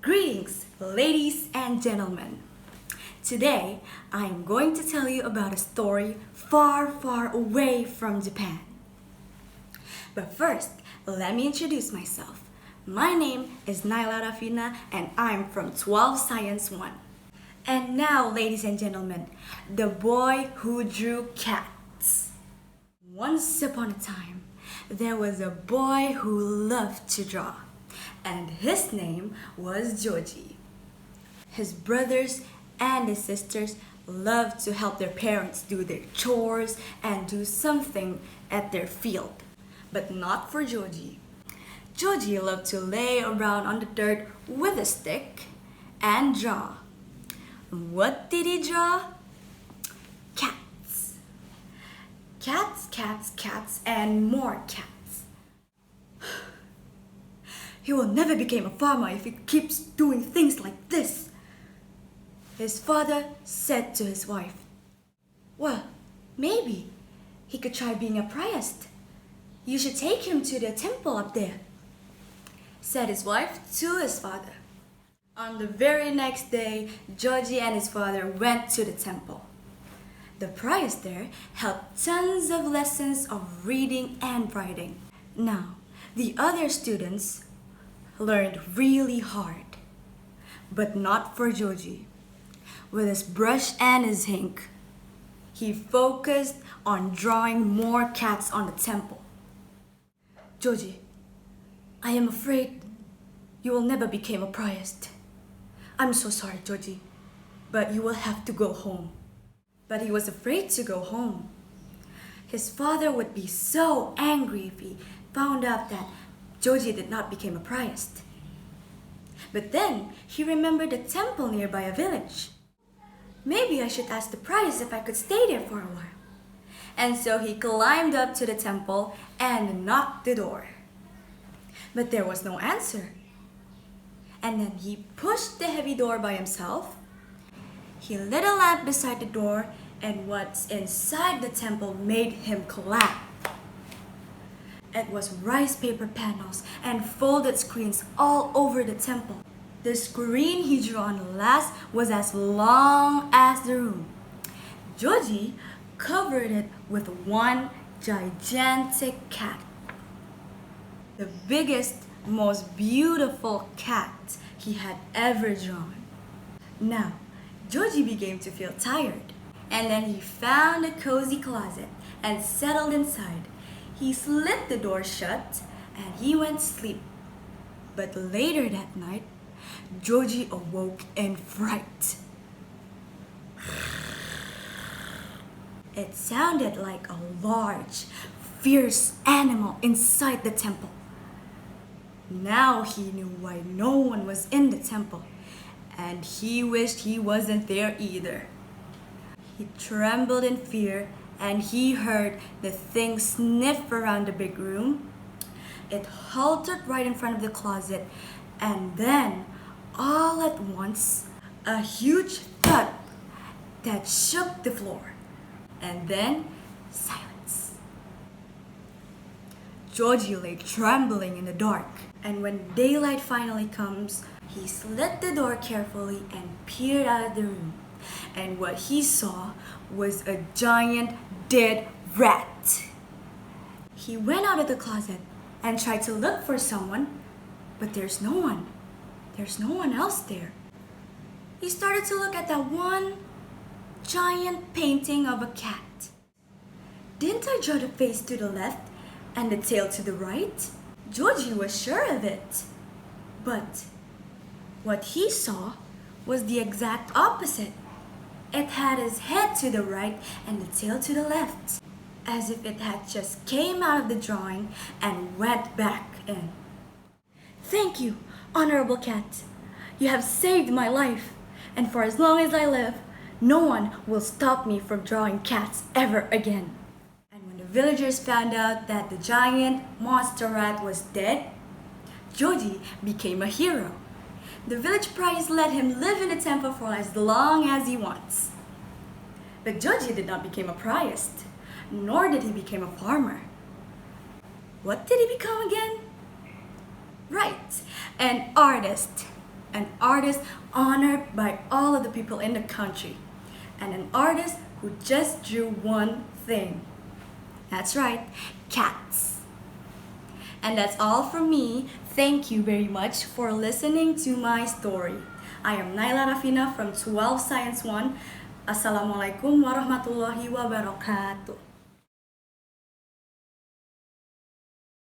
Greetings, ladies and gentlemen. Today, I am going to tell you about a story far, far away from Japan. But first, let me introduce myself. My name is Nayla Rafina and I'm from 12 Science 1. And now, ladies and gentlemen, the boy who drew cats. Once upon a time, there was a boy who loved to draw, and his name was Joji. His brothers and his sisters loved to help their parents do their chores and do something at their field. But not for Joji. Joji loved to lay around on the dirt with a stick and draw. What did he draw? Cats. Cats, cats, cats, and more cats. He will never become a farmer if he keeps doing things like this. His father said to his wife, "Well, maybe he could try being a priest. You should take him to the temple up there," said his wife to his father. On the very next day, Joji and his father went to the temple. The priest there held tons of lessons of reading and writing. Now, the other students learned really hard, but not for Joji. With his brush and his ink, he focused on drawing more cats on the temple. "Joji, I am afraid you will never become a priest. I'm so sorry, Joji, but you will have to go home." But he was afraid to go home. His father would be so angry if he found out that Joji did not become a priest. But then he remembered a temple nearby a village. Maybe I should ask the priest if I could stay there for a while. And so he climbed up to the temple and knocked the door. But there was no answer. And then he pushed the heavy door by himself. He lit a lamp beside the door, and what's inside the temple made him clap. It was rice paper panels and folded screens all over the temple. The screen he drew on the last was as long as the room. Joji covered it with one gigantic cat. The biggest, most beautiful cat he had ever drawn. Now, Joji began to feel tired, and then he found a cozy closet and settled inside. He slit the door shut and he went to sleep. But later that night, Joji awoke in fright. It sounded like a large, fierce animal inside the temple. Now he knew why no one was in the temple, and he wished he wasn't there either. He trembled in fear, and he heard the thing sniff around the big room. It halted right in front of the closet, and then, all at once, a huge thud that shook the floor. And then, silence. Joji lay trembling in the dark, and when daylight finally comes, he slit the door carefully and peered out of the room. And what he saw was a giant dead rat. He went out of the closet and tried to look for someone, but there's no one. There's no one else there. He started to look at that one giant painting of a cat. Didn't I draw the face to the left and the tail to the right? Joji was sure of it. But what he saw was the exact opposite. It had his head to the right and the tail to the left, as if it had just came out of the drawing and went back in. "Thank you, honorable cat. You have saved my life, and for as long as I live, no one will stop me from drawing cats ever again." And when the villagers found out that the giant monster rat was dead, Joji became a hero. The village priest let him live in the temple for as long as he wants. But Joji did not become a priest, nor did he become a farmer. What did he become again? Right, an artist. an artist honored by all of the people in the country, and an artist who just drew one thing. That's right, cats. And that's all from me. Thank you very much for listening to my story. I am Nayla Rafina from 12 Science 1. Assalamualaikum warahmatullahi wabarakatuh.